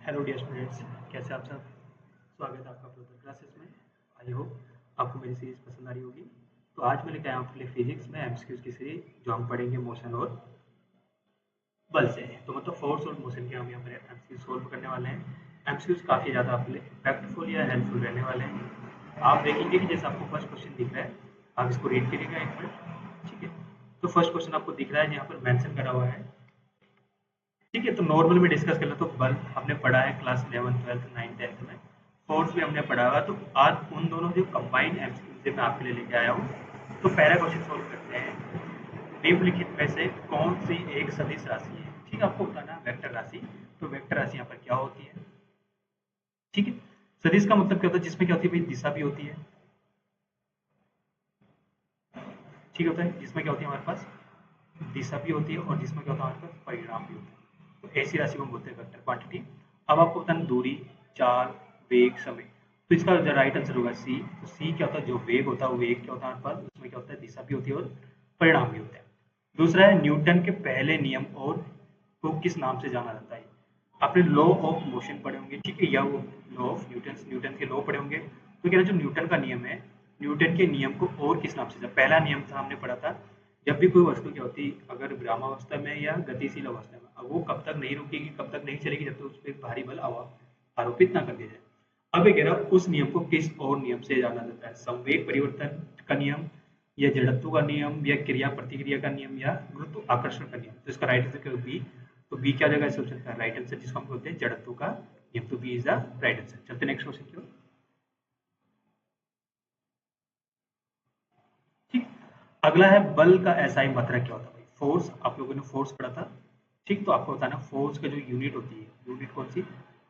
Hello dear students, कैसे आप सब। स्वागत है आपका फर्दर क्लासेस में। आई होप आपको मेरी सीरीज पसंद आ रही होगी। तो आज मैं लेकर आया हूँ आपके लिए फिजिक्स में एमसीक्यूज की सीरीज, जो हम पढ़ेंगे मोशन और बल से। तो मतलब फोर्स और मोशन के हम यहाँ पर एमसीक्यूज सोल्व करने वाले हैं। एमसीक्यूज काफ़ी ज़्यादा आपके लिए इफेक्टफुल या हेल्पफुल रहने वाले हैं। आप देखेंगे कि जैसे आपको फर्स्ट क्वेश्चन दिख रहा है, आप इसको रीड करिएगा एक मिनट, ठीक है। तो फर्स्ट क्वेश्चन आपको दिख रहा है, यहाँ पर मेंशन करा हुआ है, ठीक है। तो नॉर्मल में डिस्कस कर लो। तो बल हमने पढ़ा है क्लास 11, 12, 9, 10 में। फोर्स भी हमने पढ़ा हुआ। तो आज उन दोनों जो कंबाइंड एमसीक्यू से मैं आपके लिए लेके आया हूँ। तो पहला क्वेश्चन सोल्व करते हैं। निम्नलिखित में से कौन सी एक सदिश राशि है, ठीक है। आपको बताना है वेक्टर राशि। तो वेक्टर राशि यहाँ पर क्या होती है, ठीक है। सदिश का मतलब क्या होता है, जिसमें क्या होती है भाई, दिशा भी होती है, ठीक होता है। जिसमें क्या होती है हमारे पास दिशा भी होती है, और जिसमें क्या होता है हमारे पास परिणाम भी होता है। तो ऐसी राशि को हम बोलते हैं वेक्टर क्वांटिटी। अब आपको बताना दूरी, चाल, वेग, समय। तो इसका जो राइट आंसर होगा सी। तो सी क्या होता है, जो वेग होता है वो वेग क्या होता है हमारे पास, उसमें क्या होता है दिशा भी होती है और परिणाम भी होता है। दूसरा है न्यूटन के पहले नियम और को किस नाम से जाना जाता है। आपने लॉ ऑफ मोशन पढ़े होंगे, ठीक है, या वो लॉ ऑफ न्यूटन के लॉ पढ़े होंगे। तो क्या जो न्यूटन का नियम है, न्यूटन के नियम को और किस नाम से, पहला नियम था हमने पढ़ा था, जब भी कोई वस्तु क्या होती अगर विरामावस्था में या गतिशील अवस्था में, अब वो कब तक नहीं रुकेगी, कब तक नहीं चलेगी, जब तक उस पर भारी बल आरोपित ना कर दिया जाए। अब ये कह रहा उस नियम को किस और नियम से जाना जाता है, संवेग परिवर्तन का नियम, या जड़त्व का नियम, या क्रिया प्रतिक्रिया का नियम, या गुरुत्व आकर्षण का नियम। तो इसका राइट आंसर क्या बी। तो बी क्या जगह ऑप्शन का राइट आंसर, जिसको हम बोलते हैं जड़त्व का नियम। तो B is the right answer. चलते नेक्स्ट क्वेश्चन की ओर। ठीक। अगला है बल का एसआई मात्रा क्या होता है। फोर्स, आप लोगों ने फोर्स पढ़ा था, ठीक। तो आपको बताना फोर्स का जो यूनिट होती है, यूनिट कौन सी,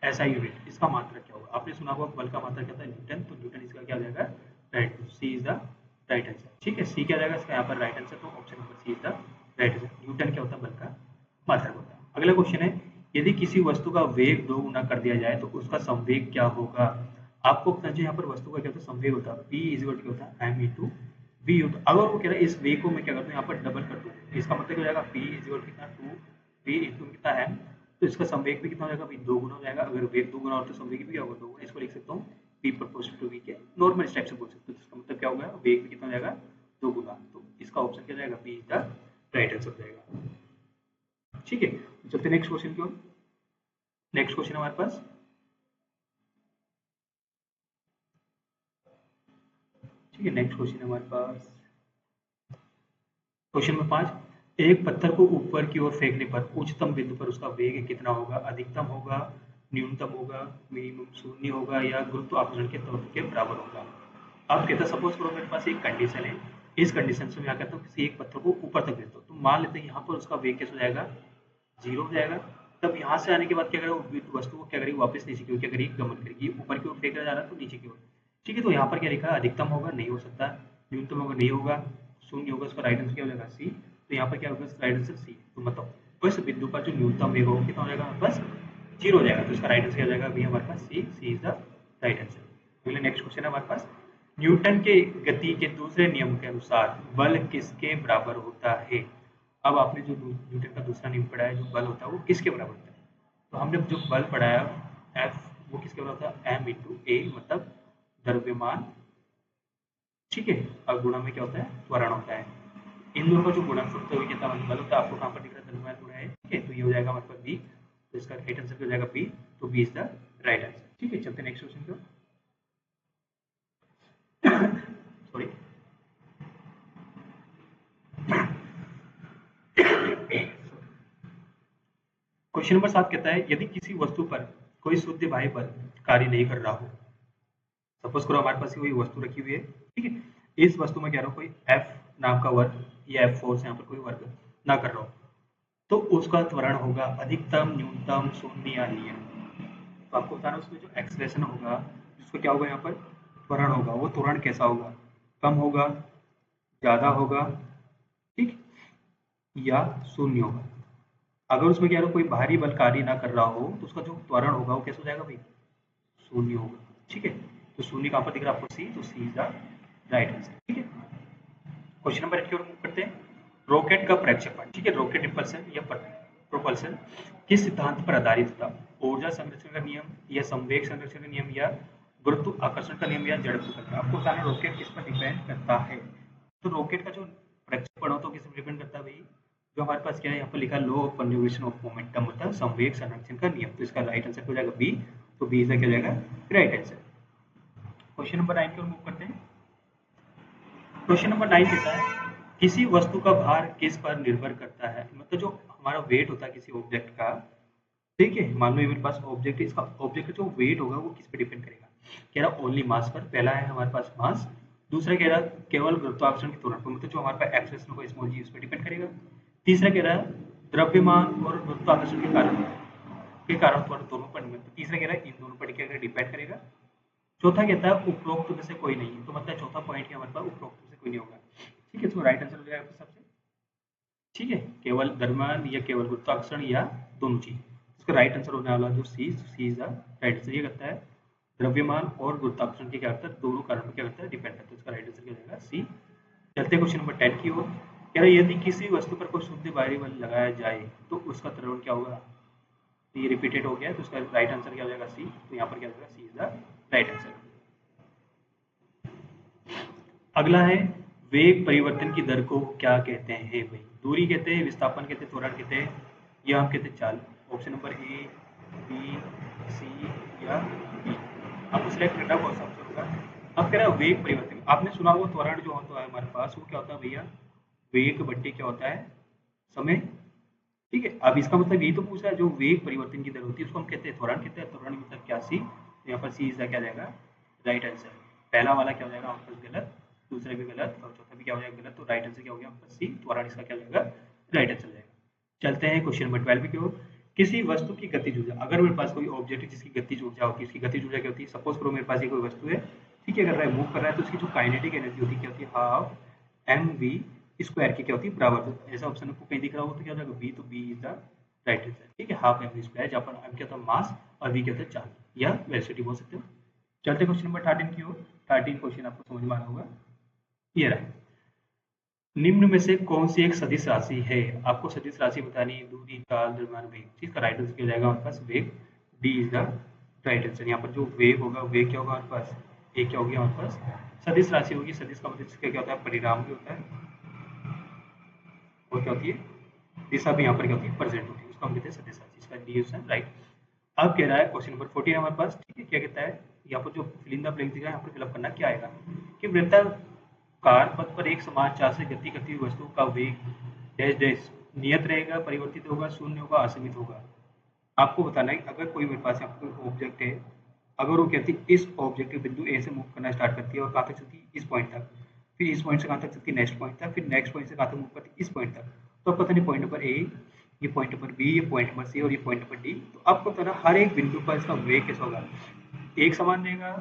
एसआई यूनिट, इसका मात्रा क्या होगा। आपने सुना होगा बल का मात्रा क्या होता है, न्यूटन। तो न्यूटन इसका क्या हो जाएगा, right. C is the right answer, ठीक है। सी क्या जाएगा इसका यहाँ पर राइट आंसर। तो option number C is the right answer. Newton क्या होता है, बल का मात्रक होता है। अगला क्वेश्चन है, यदि किसी वस्तु का वेग 2 गुना कर दिया जाए तो उसका संवेग क्या होगा। आपको पता है यहाँ पर वस्तु का क्या होता है, संवेग होता है p इज इक्वल टू होता है m इंटू v। अगर वो कह रहा है इस वेग को मैं क्या करता हूँ, यहाँ पर डबल कर दूँ, इसका मतलब हो जाएगा p इज इक्वल टू कितना 2v इंटू कितना m। तो इसका संवेग भी कितना हो जाएगा, भाई 2 गुना हो जाएगा। अगर वेग 2 गुना हो तो संवेग भी क्या होगा, 2 गुना। इसको लिख सकता हूँ p प्रोपोर्शनल टू v के नॉर्मल स्टेप से बोल सकते हो। इसका मतलब क्या होगा, वेग भी कितना हो जाएगा, 2 गुना। तो इसका ऑप्शन क्या जाएगा, p is the right answer हो जाएगा, ठीक है। तो चलते नेक्स्ट क्वेश्चन की ओर। नेक्स्ट क्वेश्चन हमारे पास, ठीक है। नेक्स्ट क्वेश्चन हमारे पास क्वेश्चन नंबर 5। एक पत्थर को ऊपर की ओर फेंकने पर उच्चतम बिंदु पर उसका वेग कितना होगा, अधिकतम होगा, न्यूनतम होगा, मिनिमम शून्य होगा, या गुरुत्वाकर्षण के तौर के बराबर होगा। अब कहता सपोज करो मेरे पास एक कंडीशन है, इस कंडीशन से मैं क्या करता हूँ, किसी एक पत्थर को ऊपर तक देता हूँ। तो मान लेते हैं यहाँ पर उसका वेग कैसे हो जाएगा, 0 हो जाएगा। तब यहाँ से आने के बाद क्या करेगा, वस्तु को क्या करेगी, वापस नीचे की ओर क्या करेगी, गमन करेगी। ऊपर की ओर फेंका जा रहा है तो नीचे की ओर, ठीक है। तो यहाँ पर क्या लिखा है, अधिकतम होगा, नहीं हो सकता, न्यूनतम होगा, नहीं होगा, शून्य होगा। उसका राइट आंसर क्या हो जाएगा, सी। तो यहाँ पर क्या होगा, राइट आंसर सी। तो मतलब उस बिंदु पर जो न्यूनतम वेग होगा कितना हो जाएगा, बस 0 हो जाएगा। तो इसका राइट आंसर क्या हो जाएगा, अभी हमारे पास सी इज द राइट आंसर। अगले नेक्स्ट क्वेश्चन है हमारे पास, न्यूटन के गति के दूसरे नियम के अनुसार बल किसके बराबर होता है। अब आपने जो न्यूटन का दूसरा नियम पढ़ा है, जो बल होता है वो किसके बराबर होता है। तो हमने जो बल पढ़ाया एफ, वो किसके बराबर होता है, एम इंटू ए, मतलब द्रव्यमान, ठीक है। और गुणा में क्या होता है, त्वरण होता है। इन दोनों का जो गुणनफल होता है कितना बल होता है, आपको कहाँ पर दिख रहा है, द्रव्यमान गुणा है, ठीक है। तो ये हो जाएगा हमारे पास बी। तो इसका राइट आंसर हो जाएगा बी। तो B is the right answer, ठीक है। चलते नेक्स्ट क्वेश्चन को। सॉरी। क्वेश्चन नंबर 7 कहता है, यदि किसी वस्तु पर कोई शुद्ध बाह्य बल कार्य नहीं कर रहा हो, सपोज करो हमारे पास कोई वस्तु रखी हुई है, ठीक है। इस वस्तु में कह रहा हूँ कोई एफ नाम का वर्ग या एफ फोर्स यहाँ पर कोई वर्ग ना कर रहा हो, तो उसका त्वरण होगा अधिकतम, न्यूनतम, शून्य या नियम। तो आपको बताना उसमें जो एक्सप्रेशन होगा, जिसको क्या होगा यहाँ पर त्वरण होगा, वो त्वरण कैसा होगा, कम होगा, ज्यादा होगा, ठीक, या शून्य होगा। अगर उसमें क्या है कोई भारी बल कार्य ना कर रहा हो तो उसका जो त्वरण होगा वो कैसे हो जाएगा भाई, शून्य होगा, ठीक है। तो शून्य कहाँ पर दिख रहा है आपको, सी। तो सी इज द राइट आंसर, ठीक है। क्वेश्चन नंबर 8 की ओर मूव करते हैं। रॉकेट का प्रक्षेपण, ठीक है, रॉकेट इंपल्सन या प्रोपल्सन किस सिद्धांत पर आधारित था। ऊर्जा संरक्षण का नियम या संवेग संरक्षण का नियम या गुरुत्व आकर्षण का नियम या जड़त्व का नियम। आपको बताना रॉकेट किस पर डिपेंड करता है। तो रॉकेट का जो प्रक्षेपण होता है किस पर डिपेंड करता है भाई, जो हमारे पास क्या है यहाँ पर लिखा लो ऑफ कंजर्वेशन ऑफ मोमेंटम होता है संवेग संरक्षण का नियम। तो इसका राइट आंसर हो जाएगा बी। तो बी इसका क्या हो जाएगा राइट आंसर। क्वेश्चन नंबर 9 की ओर मूव करते हैं। क्वेश्चन नंबर 9 कहता है किसी वस्तु का भार किस पर निर्भर करता है। मतलब जो हमारा वेट होता है किसी ऑब्जेक्ट का, ठीक है, मान लो ये मेरे पास ऑब्जेक्ट है, इसका ऑब्जेक्ट का जो वेट होगा वो किस पे डिपेंड करेगा। कह रहा ओनली मास पर, पहला है हमारे पास मास। दूसरा कह रहा केवल गुरुत्वाकर्षण के त्वरण पर, मतलब जो हमारे पास एक्सेलरेशन होगा स्मॉल जी उस पर डिपेंड करेगा। तीसरा कह रहा द्रव्यमान और गुरुत्वाकर्षण के कारण त्वरण दोनों पर निर्भर। तीसरा कह रहा है इन दोनों पर डिपेंड करेगा। चौथा कहता है उपरोक्त में से कोई नहीं है। तो मतलब चौथा पॉइंट हमारे पास उपरोक्त में से कोई नहीं होगा। ठीक है, तो राइट आंसर हो जाएगा सबसे, ठीक है, केवल द्रव्यमान या केवल गुरुत्वाकर्षण या दोनों चीज। इसका राइट आंसर होने वाला जो सी इज द राइट आंसर। ये करता है द्रव्यमान और गुरुत्वाकर्षण के क्या करता है दोनों कारण पर क्या करता है डिपेंड करता है। इसका राइट आंसर क्या हो जाएगा सी। चलते हैं क्वेश्चन नंबर 10 की ओर। कह रहा है यदि किसी वस्तु पर कोई शुद्ध बाहरी बल लगाया जाए तो उसका त्वरण क्या होगा। तो ये रिपीटेड हो गया, तो इसका राइट आंसर क्या हो जाएगा सी। तो यहाँ पर क्या हो जाएगा सी इज द राइट आंसर। अगला है वेग परिवर्तन की दर को क्या कहते हैं भाई। दूरी कहते हैं, विस्थापन कहते हैं, त्वरण कहते हैं, या हम कहते हैं चाल। ऑप्शन नंबर ए, बी, सी या डी। आपको सिलेक्ट करना कौन सा ऑप्शन होगा। अब कह रहा है वेग परिवर्तन, आपने सुना होगा त्वरण जो होता है हमारे पास वो क्या होता है भैया, वेग बट्टे क्या होता है समय। ठीक है, अब इसका मतलब यही तो पूछा है जो वेग परिवर्तन की दर होती है उसको हम कहते हैं त्वरण कहते हैं। त्वरण मतलब क्या सी। तो यहाँ पर सी इसका क्या जाएगा राइट आंसर। पहला वाला क्या हो जाएगा आपका गलत, दूसरा भी गलत और चौथा भी क्या हो जाएगा गलत। तो राइट आंसर क्या हो गया आपका सी, त्वरण इसका क्या हो जाएगा राइट आंसर जाएगा। चलते हैं क्वेश्चन नंबर 12 की ओर। किसी वस्तु की गतिज ऊर्जा, अगर मेरे पास कोई ऑब्जेक्ट है जिसकी गतिज ऊर्जा होती है, उसकी गतिज ऊर्जा क्या होती है। सपोज करो मेरे पास ये कोई वस्तु है, ठीक है, कर रहा है मूव कर रहा है, तो उसकी जो काइनेटिक एनर्जी होती है क्या होती है हाफ एम वी स्क्वायर की क्या होती है बराबर। तो ऐसा ऑप्शन आपको कहीं दिख रहा हो तो क्या हो जाएगा बी। तो B is the right answer. ठीक है, हाफ एम वी स्क्वायर, जहाँ पर एम क्या होता है मास और वी क्या होता है चार्ज या वेलोसिटी बोल सकते हो। चलते क्वेश्चन नंबर 13 की ओर। 13 क्वेश्चन आपको समझ में आ रहा होगा। ये रहा, निम्न में से कौन सी एक सदिश राशि है। आपको सदिश राशि बतानी है, दूरी, काल, द्रव्यमान, वेग। चीज का राइट आंसर क्या जाएगा हमारे पास वेग। D is the right answer. यहाँ पर जो वेग होगा वेग क्या होगा हमारे पास, ए क्या होगी हमारे पास सदिश राशि होगी। सदिश का मतलब इसका क्या होता है परिणाम भी होता है और क्या होती है दिशा भी यहाँ पर क्या होती है प्रेजेंट होती है, उसको हम कहते हैं सदिश राशि। इसका डी ऑप्शन राइट। अब कह रहा है क्वेश्चन नंबर 14 हमारे पास, ठीक है, क्या कहता है यहाँ पर जो फिल इन द ब्लैंक दिखा है यहाँ पर फिलअप करना क्या आएगा कि वृत्ताकार पथ पर एक समान चाल से गति करती हुई वस्तु का वेग डैश डैश नियत रहेगा, परिवर्तित होगा, शून्य होगा, असीमित होगा। आपको बताना है कि अगर कोई मेरे पास यहाँ पर कोई ऑब्जेक्ट है, अगर वो कहती है इस ऑब्जेक्ट के बिंदु ए से मूव करना स्टार्ट करती है और कहाँ तक चलती है इस पॉइंट तक, फिर इस पॉइंट से कहाँ तक चलती है नेक्स्ट पॉइंट तक, फिर नेक्स्ट पॉइंट से कहाँ तक मूव करती है इस पॉइंट तक। तो पता नहीं पॉइंट नंबर ए, ये पॉइंट नंबर बी, ये पॉइंट नंबर सी और ये पॉइंट नंबर डी। तो आपको पता ना हर एक बिंदु पर इसका वेग कैसा होगा, एक समान रहेगा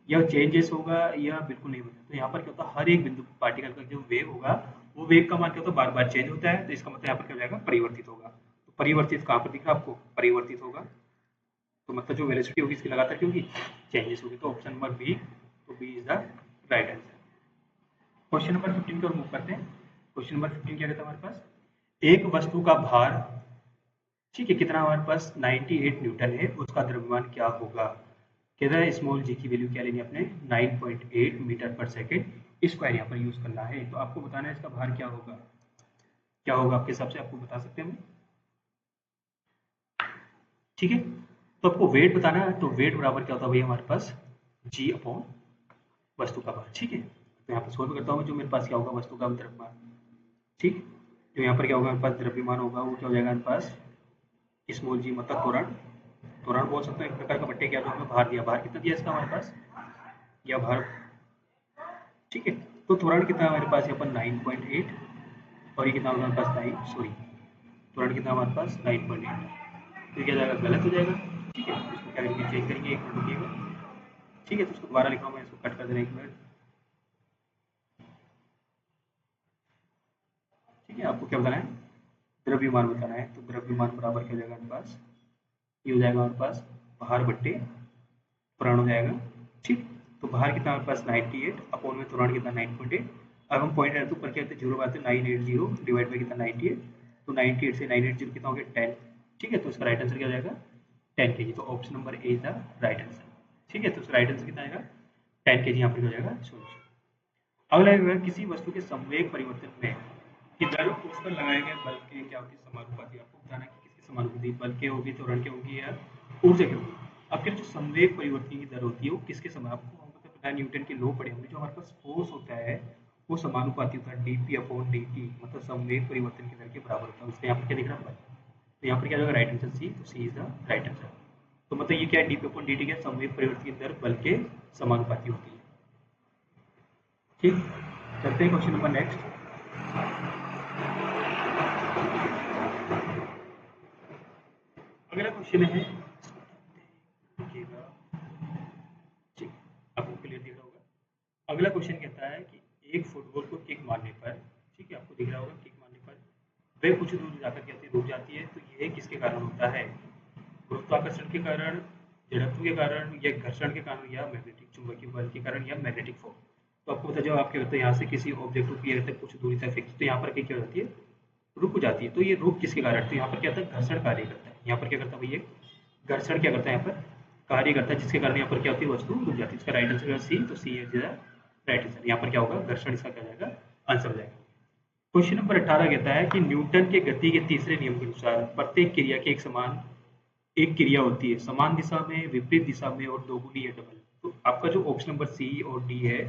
या चेंजेस होगा या बिल्कुल नहीं होता। तो यहाँ पर क्या होता है हर एक बिंदु पार्टिकल का जो वेग होगा वो वेग का मान क्या होता है बार बार चेंज होता है। तो इसका मतलब यहाँ पर क्या हो जाएगा परिवर्तित होगा। तो परिवर्तित कहाँ पर दिख रहा है आपको परिवर्तित होगा, तो मतलब जो वेलोसिटी होगी इसकी लगातार क्या होगी चेंजेस होगी। तो ऑप्शन नंबर बी, तो B is the right answer. Question number 15 की ओर मूव करते हैं। क्वेश्चन नंबर 15 क्या कहता है हमारे पास, एक वस्तु का भार, ठीक है, कितना हमारे पास 98 न्यूटन है, उसका द्रव्यमान क्या होगा। कह रहा है स्मॉल जी की वैल्यू क्या लेनी है अपने 9.8 मीटर पर सेकेंड स्क्वायर यहाँ पर यूज करना है। तो आपको बताना है इसका भार क्या होगा, क्या होगा आपके हिसाब से आपको बता सकते हैं। ठीक है, तो आपको वेट बताना है, तो वेट बराबर क्या होता है भैया हमारे पास जी अपॉन वस्तु का भार। ठीक है, तो यहाँ पर सोल्व करता हूँ जो मेरे पास क्या होगा वस्तु का द्रव्यमान। ठीक, तो यहाँ पर क्या होगा मेरे पास द्रव्यमान होगा वो क्या हो जाएगा मेरे पास स्मॉल जी मतलब त्वरण, त्वरण बोल सकते हैं एक प्रकार का बट्टे क्या जो हमें भार दिया, भार कितना दिया इसका हमारे पास या भार। ठीक है, तो त्वरण कितना है हमारे पास यहाँ पर 9.8 और ये कितना होगा हमारे पास 9 सॉरी त्वरण कितना हमारे पास 9.8। तो क्या जाएगा गलत हो जाएगा। ठीक है, इसको क्या करेंगे चेक करेंगे एक मिनट रुकिएगा। ठीक है, तो उसको दोबारा लिखा हूँ मैं, इसको कट कर देना एक मिनट। ठीक है, आपको क्या बताना है द्रव्यमान बताना है। तो द्रव्यमान बराबर क्या हो जाएगा हमारे पास, ये हो जाएगा हमारे पास भार बट्टे त्वरण हो जाएगा। ठीक, तो भार कितना हमारे पास 98 अपॉन में त्वरण कितना 9.8। अब हम पॉइंट रहते ऊपर क्या होते हैं जीरो बात है 980 डिवाइड बाई कितना 98। तो 98 से 980 कितना हो गया 10। ठीक है, तो इसका राइट आंसर क्या हो जाएगा 10 kg, तो option number A is the right answer. ठीक है, तो राइट आंसर कितना आएगा 10 kg, यहाँ पर हो जाएगा सोल्यूशन। अगला है किसी वस्तु के संवेग परिवर्तन में कि दर उस पर लगाए गए बल के क्या होती है समानुपाती। आपको बताना है कि किसके समानुपाती, बल के होगी, त्वरण के होगी या ऊर्जा की होगी। अब क्या जो संवेग परिवर्तन की दर होती है वो किसके समान, आपको मतलब पता है न्यूटन के लॉ पढ़े हमने, जो हमारे पास फोर्स होता है वो समानुपाती होता है dp अपॉन dt, मतलब संवेग परिवर्तन की दर के बराबर होता है। उसका यहाँ पर क्या दिख रहा है बल, तो यहाँ पर क्या होगा राइट आंसर सी, तो सी इज द राइट आंसर। तो मतलब ये क्या है dp अपॉन dt क्या संवेग परिवर्तन की दर बल के समानुपाती होती है। ठीक, करते हैं क्वेश्चन नंबर नेक्स्ट। अगला क्वेश्चन है, देखिएगा, ठीक, आपको क्लियर दिख रहा होगा। अगला क्वेश्चन कहता है कि एक फुटबॉल को किक मारने पर, ठीक है आपको दिख रहा होगा, किक मारने पर वह कुछ दूर जाकर कहती रुक जाती है, तो यह किसके कारण होता है? गुरुत्वाकर्षण के कारण, जड़त्व के कारण, या घर्षण के कारण, या मैग्नेटिक चुंबकीय बल के कारण, या मैग्नेटिक फोर्स। तो आपको पता, जब आप क्या करते हैं यहाँ से किसी ऑब्जेक्ट को किया जाता है कुछ दूरी तक फिक्स, तो यहाँ पर क्या हो जाती है रुक जाती है। तो ये रुक किसके कारण, तो यहाँ पर क्या होता है घर्षण कार्य करता है। यहाँ पर क्या करता है भैया, घर्षण क्या करता है यहाँ पर कार्य करता है, जिसके कारण यहाँ पर क्या होती है वस्तु रुक जाती है। इसका राइट आंसर सी, तो सी इज द राइट आंसर। यहाँ पर क्या होगा घर्षण, इसका क्या जाएगा आंसर हो जाएगा। क्वेश्चन नंबर 18 कहता है कि न्यूटन के गति के तीसरे नियम के अनुसार प्रत्येक क्रिया के एक क्रिया होती है समान दिशा में, विपरीत दिशा में और दोगुनी या डबल। तो आपका जो ऑप्शन नंबर सी और डी है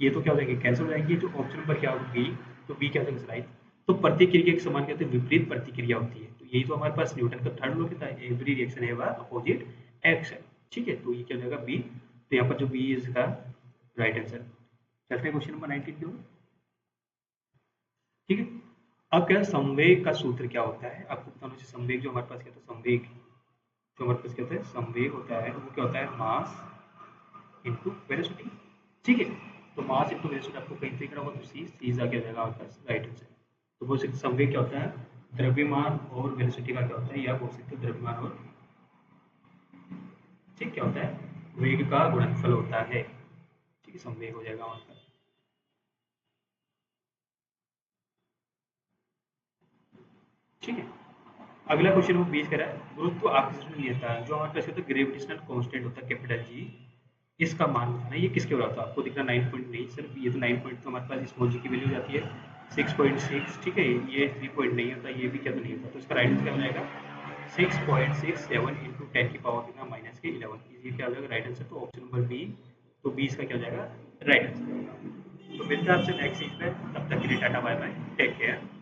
ये तो क्या हो जाएंगे कैंसिल हो जाएंगे। जो ऑप्शन नंबर क्या होगा बी, तो बी क्या हो जाएगा राइट। तो प्रतिक्रिया एक समान कहते हैं विपरीत प्रतिक्रिया होती है। तो यही तो हमारे पास न्यूटन का थर्ड लॉ कहता है, every reaction have opposite action. ठीक है, तो ये क्या हो जाएगा बी, तो यहाँ पर जो बी इज का राइट आंसर। चलते हैं क्वेश्चन नंबर 19 की ओर। ठीक है, अब क्या है संवेग का सूत्र क्या होता है आपको बताना चाहिए। संवेग जो हमारे पास क्या होता है, संवेग जो हमारे पास क्या होता है संवेग होता है वो क्या होता है मास इंटू वेलोसिटी। ठीक है, तो मास इंटू वेलोसिटी आपको कहीं दिख रहा होगा, तो सी सी आ जाएगा हमारे पास राइट आंसर। तो बोल सकते संवेग क्या होता है द्रव्यमान और वेलोसिटी का क्या होता है, या बोल सकते द्रव्यमान और ठीक क्या होता है वेग का गुणनफल होता है। ठीक है, संवेग हो जाएगा हमारे पास। ठीक है, अगला क्वेश्चन वो 20 करा है गुरुत्व आकर्षण नियता जो हमारे पास होता है ग्रेविटेशनल कांस्टेंट होता है कैपिटल जी, इसका मान बताना। ये किसके बराबर था आपको दिख रहा 9 पॉइंट नहीं सर, ये तो 9 पॉइंट तो हमारे पास स्मॉल जी की वैल्यू हो जाती है 6.6। ठीक है, ये 3 पॉइंट नहीं होता, ये भी क्या तो नहीं होता, तो इसका राइट आंसर क्या हो जाएगा 6.67 इंटू 10 की पावर कितना माइनस के 11। ये क्या हो जाएगा राइट आंसर, तो ऑप्शन नंबर बी, तो बी इसका क्या हो जाएगा राइट आंसर। तो मिलता है आपसे नेक्स्ट सीट में, तब तक के लिए tata bye bye, take care.